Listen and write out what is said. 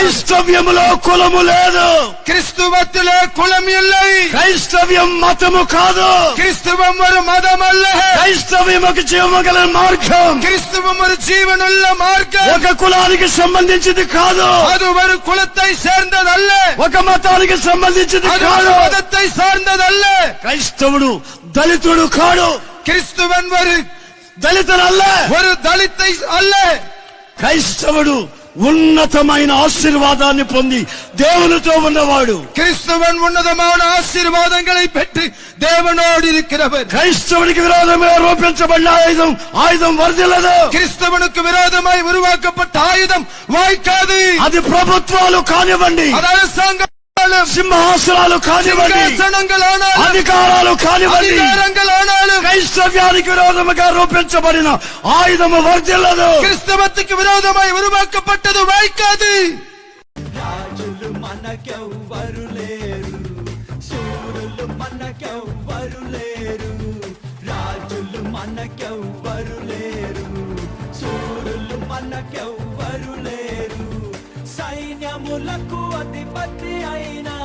క్రైస్తవ్యములో కులము లేదు. క్రిస్తువత్తులో కులం ఇల్లై. క్రైస్తవ్యం మతము కాదు. క్రిస్తువం ஒரு மதம் அல்ல. క్రైస్తవ్యం ఒక జీవగల మార్గం. క్రిస్తువం ஒரு జీవనుள்ள మార్గం. ఒక కులానికి సంబంధించింది కాదు. அது ஒரு குலத்தை சேர்ந்ததல்ல. ఒక మతానికి సంబంధించింది కాదు. మతத்தை సార్ந்ததல்ல. క్రైస్తవుడు దళితుడు కాడు. క్రిస్తువన్ ஒரு దళితుడు అల్ల. ஒரு దళితై అల్ల. క్రైస్తవుడు ఉన్నతమైన ఆశీర్వాదాన్ని పొంది దేవునితో ఉన్నవాడు. క్రిస్తువన్ ఉన్నతమైన ఆశీర్వాదங்களை பெற்று தேவனோடு இருக்கிறவர். క్రైస్తవునికి విరోధంగా రూపించబడిన ఆయుధం వర్ధిల్లదు. క్రిస్తువనుకు విరోధమై ఉరువాకపట్ట ఆయుధం వాయికాదు. అది ప్రభుత్వాలు కానివ్వండి, సింహాసనాలు కానివ్వండి, అధికారాలు కానివ్వండి, క్రైస్తవ్యానికి విరోధముగా రూపించబడిన ఆయుధము వర్ధిల్లదు. క్రిస్తవత్తుకు విరోధమై ఉరువాకపట్టదు వాయికాదు. రాజులు మనకెవ్వరు లేరు, శూరులు మనకెవ్వరు లేరు. రాజులు మనకెవ్వరు లేరు, శూరులు మనకెవ్వరు లేరు. సైన్యములకు అధిపతి అయినా